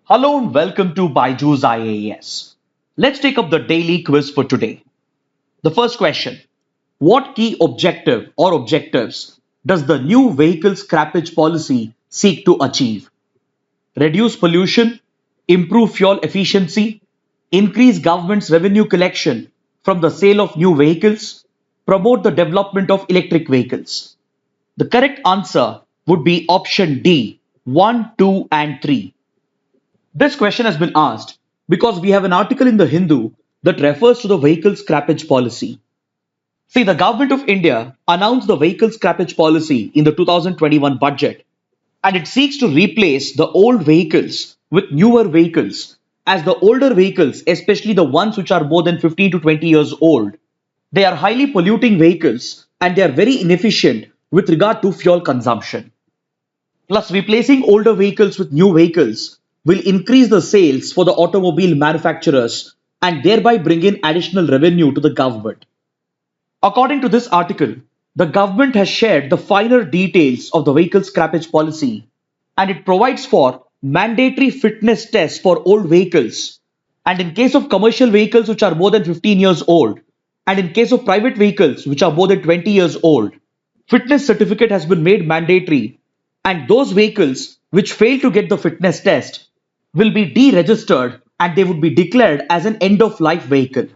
Hello and welcome to Byju's IAS. Let's take up the daily quiz for today. The first question: what key objective or objectives does the new vehicle scrappage policy seek to achieve? Reduce pollution, improve fuel efficiency, increase government's revenue collection from the sale of new vehicles, promote the development of electric vehicles. The correct answer would be option D 1, 2, and 3. This question has been asked because we have an article in the Hindu that refers to the vehicle scrappage policy. See, the government of India announced the vehicle scrappage policy in the 2021 budget, and it seeks to replace the old vehicles with newer vehicles, as the older vehicles, especially the ones which are more than 15 to 20 years old, they are highly polluting vehicles and they are very inefficient with regard to fuel consumption. Plus, replacing older vehicles with new vehicles will increase the sales for the automobile manufacturers and thereby bring in additional revenue to the government. According to this article, the government has shared the finer details of the vehicle scrappage policy, and it provides for mandatory fitness tests for old vehicles, and in case of commercial vehicles which are more than 15 years old, and in case of private vehicles which are more than 20 years old, fitness certificate has been made mandatory, and those vehicles which fail to get the fitness test will be deregistered and they would be declared as an end of life vehicle.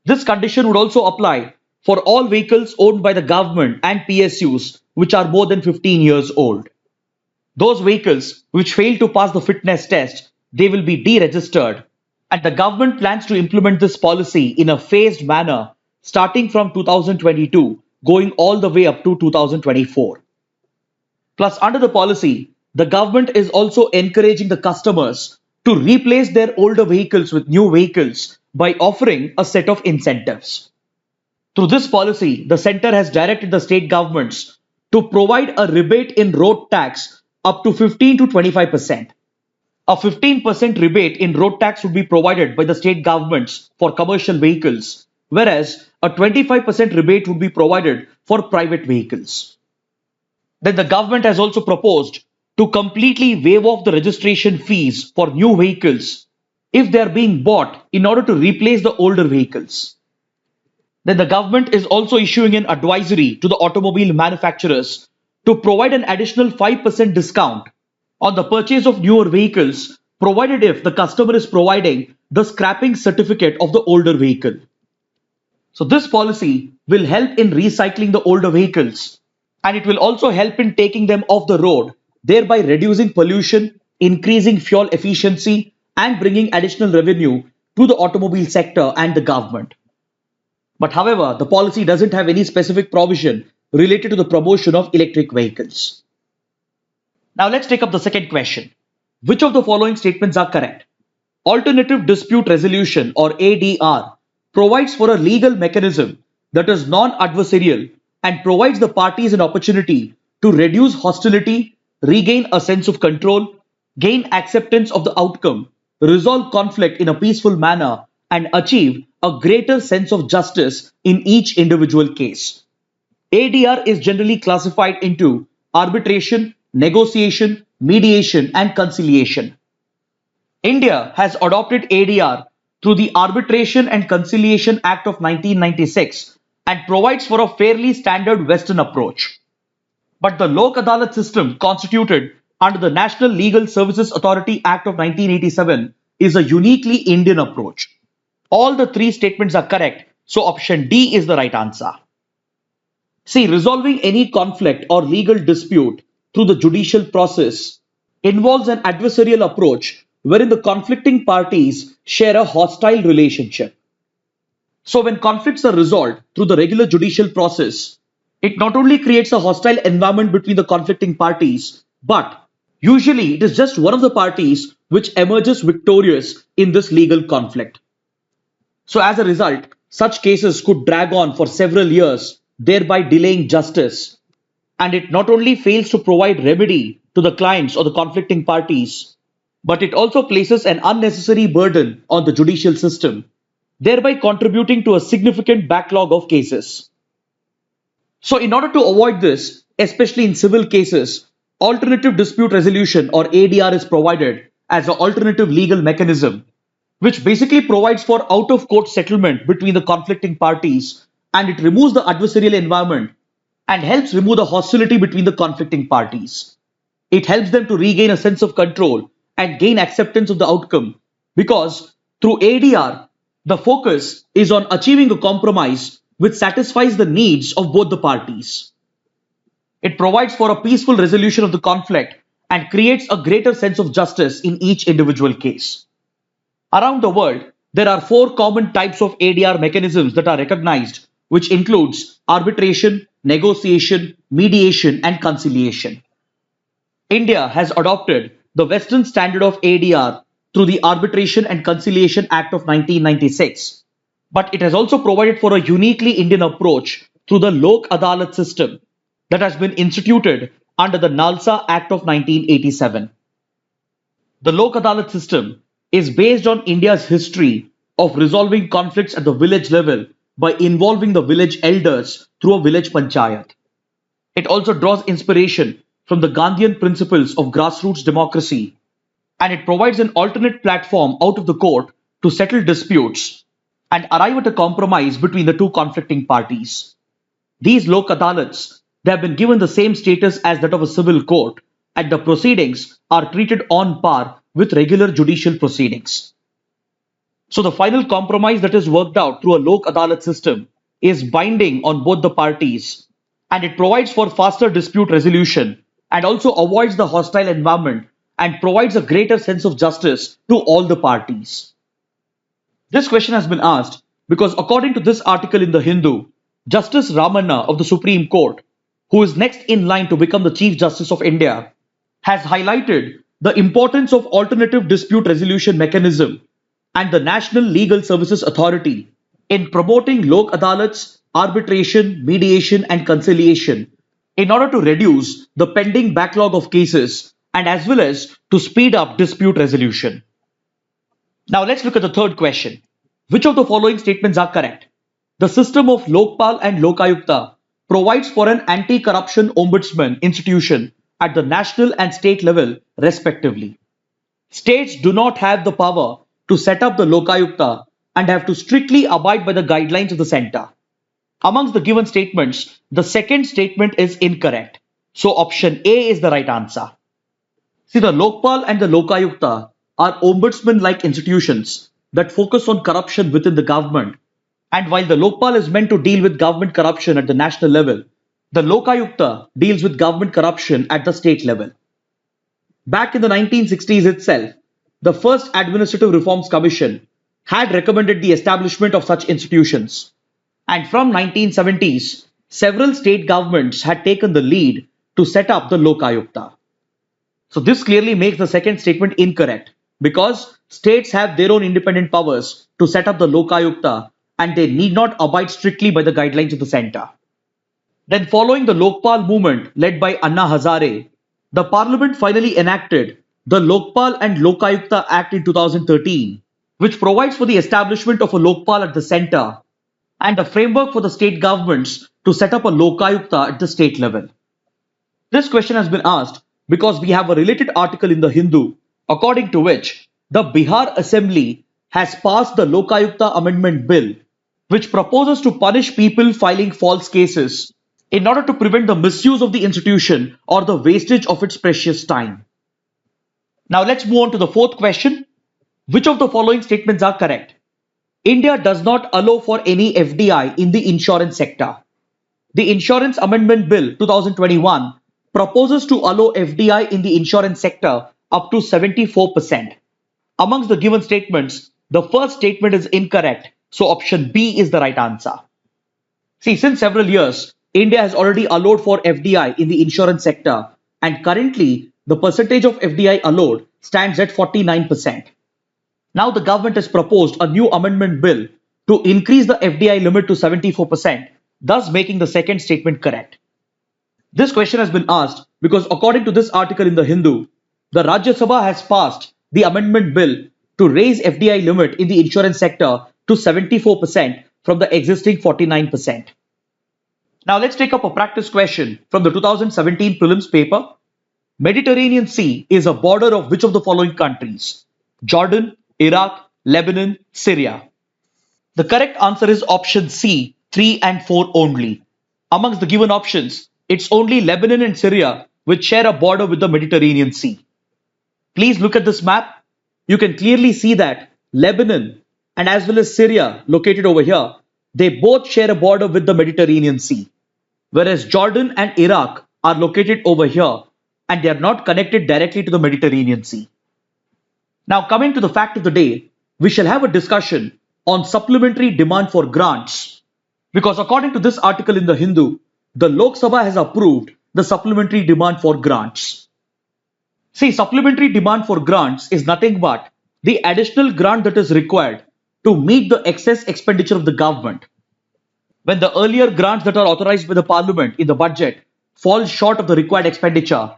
This condition would also apply for all vehicles owned by the government and PSUs which are more than 15 years old. Those vehicles which fail to pass the fitness test, they will be deregistered, and the government plans to implement this policy in a phased manner starting from 2022 going all the way up to 2024. Plus, under the policy, the government is also encouraging the customers to replace their older vehicles with new vehicles by offering a set of incentives. Through this policy, the center has directed the state governments to provide a rebate in road tax up to 15 to 25%. A 15% rebate in road tax would be provided by the state governments for commercial vehicles, whereas a 25% rebate would be provided for private vehicles. Then the government has also proposed to completely waive off the registration fees for new vehicles if they are being bought in order to replace the older vehicles. Then the government is also issuing an advisory to the automobile manufacturers to provide an additional 5% discount on the purchase of newer vehicles, provided if the customer is providing the scrapping certificate of the older vehicle. So this policy will help in recycling the older vehicles, and it will also help in taking them off the road, thereby reducing pollution, increasing fuel efficiency, and bringing additional revenue to the automobile sector and the government. But however, the policy doesn't have any specific provision related to the promotion of electric vehicles. Now let's take up the second question. Which of the following statements are correct? Alternative Dispute Resolution or ADR provides for a legal mechanism that is non-adversarial and provides the parties an opportunity to reduce hostility, regain a sense of control, gain acceptance of the outcome, resolve conflict in a peaceful manner, and achieve a greater sense of justice in each individual case. ADR is generally classified into arbitration, negotiation, mediation, and conciliation. India has adopted ADR through the Arbitration and Conciliation Act of 1996 and provides for a fairly standard Western approach. But the Lok Adalat system constituted under the National Legal Services Authority Act of 1987 is a uniquely Indian approach. All the three statements are correct, so option D is the right answer. See, resolving any conflict or legal dispute through the judicial process involves an adversarial approach wherein the conflicting parties share a hostile relationship. So when conflicts are resolved through the regular judicial process, it not only creates a hostile environment between the conflicting parties, but usually it is just one of the parties which emerges victorious in this legal conflict. So as a result, such cases could drag on for several years, thereby delaying justice. And it not only fails to provide remedy to the clients or the conflicting parties, but it also places an unnecessary burden on the judicial system, thereby contributing to a significant backlog of cases. So in order to avoid this, especially in civil cases, alternative dispute resolution or ADR is provided, as an alternative legal mechanism, which basically provides for out of court settlement between the conflicting parties, and it removes the adversarial environment and helps remove the hostility between the conflicting parties. It helps them to regain a sense of control and gain acceptance of the outcome because through ADR, the focus is on achieving a compromise which satisfies the needs of both the parties. It provides for a peaceful resolution of the conflict and creates a greater sense of justice in each individual case. Around the world, there are four common types of ADR mechanisms that are recognized, which includes arbitration, negotiation, mediation, and conciliation. India has adopted the Western standard of ADR through the Arbitration and Conciliation Act of 1996, but it has also provided for a uniquely Indian approach through the Lok Adalat system that has been instituted under the Nalsa Act of 1987. The Lok Adalat system is based on India's history of resolving conflicts at the village level by involving the village elders through a village panchayat. It also draws inspiration from the Gandhian principles of grassroots democracy, and it provides an alternate platform out of the court to settle disputes and arrive at a compromise between the two conflicting parties. These Lok Adalats, they have been given the same status as that of a civil court, and the proceedings are treated on par with regular judicial proceedings. So the final compromise that is worked out through a Lok Adalat system is binding on both the parties, and it provides for faster dispute resolution and also avoids the hostile environment and provides a greater sense of justice to all the parties. This question has been asked because according to this article in the Hindu, Justice Ramanna of the Supreme Court, who is next in line to become the Chief Justice of India, has highlighted the importance of alternative dispute resolution mechanism and the National Legal Services Authority in promoting Lok Adalats, arbitration, mediation, and conciliation in order to reduce the pending backlog of cases and as well as to speed up dispute resolution. Now let's look at the third question. Which of the following statements are correct? The system of Lokpal and Lokayukta provides for an anti-corruption ombudsman institution at the national and state level respectively. States do not have the power to set up the Lokayukta and have to strictly abide by the guidelines of the center. Amongst the given statements, the second statement is incorrect. So option A is the right answer. See, the Lokpal and the Lokayukta are ombudsman-like institutions that focus on corruption within the government. And while the Lokpal is meant to deal with government corruption at the national level, the Lokayukta deals with government corruption at the state level. Back in the 1960s itself, the first Administrative Reforms Commission had recommended the establishment of such institutions. And from 1970s, several state governments had taken the lead to set up the Lokayukta. So this clearly makes the second statement incorrect because states have their own independent powers to set up the Lokayukta and they need not abide strictly by the guidelines of the center. Then following the Lokpal movement led by Anna Hazare, the parliament finally enacted the Lokpal and Lokayukta Act in 2013, which provides for the establishment of a Lokpal at the center and a framework for the state governments to set up a Lokayukta at the state level. This question has been asked because we have a related article in the Hindu, according to which the Bihar Assembly has passed the Lokayukta Amendment Bill, which proposes to punish people filing false cases in order to prevent the misuse of the institution or the wastage of its precious time. Now let's move on to the fourth question. Which of the following statements are correct? India does not allow for any FDI in the insurance sector. The Insurance Amendment Bill 2021 proposes to allow FDI in the insurance sector up to 74%. Amongst the given statements, the first statement is incorrect, so option B is the right answer. See, since several years, India has already allowed for FDI in the insurance sector, and currently the percentage of FDI allowed stands at 49%. Now the government has proposed a new amendment bill to increase the FDI limit to 74%, thus making the second statement correct. This question has been asked because according to this article in the Hindu, the Rajya Sabha has passed the amendment bill to raise FDI limit in the insurance sector to 74% from the existing 49%. Now let's take up a practice question from the 2017 prelims paper. Mediterranean Sea is a border of which of the following countries? Jordan, Iraq, Lebanon, Syria. The correct answer is option C, 3 and 4 only. Amongst the given options, it's only Lebanon and Syria which share a border with the Mediterranean Sea. Please look at this map. You can clearly see that Lebanon and as well as Syria, located over here, they both share a border with the Mediterranean Sea. Whereas Jordan and Iraq are located over here and they are not connected directly to the Mediterranean Sea. Now, coming to the fact of the day, we shall have a discussion on supplementary demand for grants. Because according to this article in the Hindu, the Lok Sabha has approved the supplementary demand for grants. See, supplementary demand for grants is nothing but the additional grant that is required to meet the excess expenditure of the government. When the earlier grants that are authorized by the parliament in the budget fall short of the required expenditure,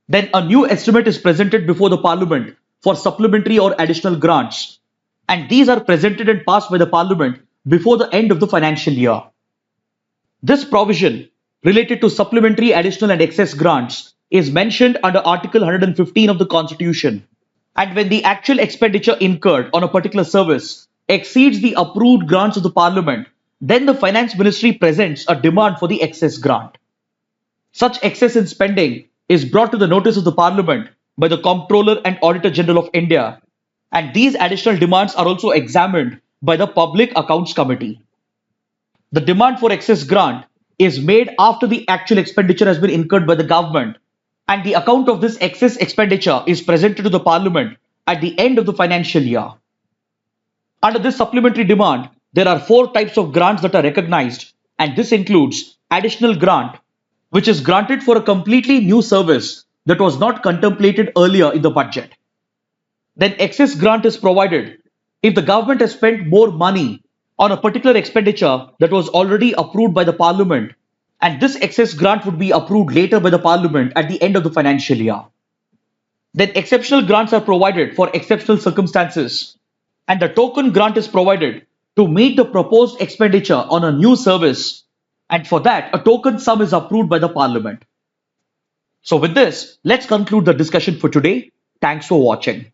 then a new estimate is presented before the parliament for supplementary or additional grants. And these are presented and passed by the parliament before the end of the financial year. This provision related to supplementary, additional and excess grants is mentioned under Article 115 of the Constitution. And when the actual expenditure incurred on a particular service exceeds the approved grants of the parliament, then the finance ministry presents a demand for the excess grant. Such excess in spending is brought to the notice of the parliament by the Comptroller and Auditor General of India, and these additional demands are also examined by the Public Accounts Committee. The demand for excess grant is made after the actual expenditure has been incurred by the government, and the account of this excess expenditure is presented to the parliament at the end of the financial year. Under this supplementary demand, there are 4 types of grants that are recognized, and this includes additional grant, which is granted for a completely new service that was not contemplated earlier in the budget. Then excess grant is provided if the government has spent more money on a particular expenditure that was already approved by the parliament, and this excess grant would be approved later by the parliament at the end of the financial year. Then exceptional grants are provided for exceptional circumstances, and the token grant is provided to meet the proposed expenditure on a new service, and for that a token sum is approved by the parliament. So with this, let's conclude the discussion for today. Thanks for watching.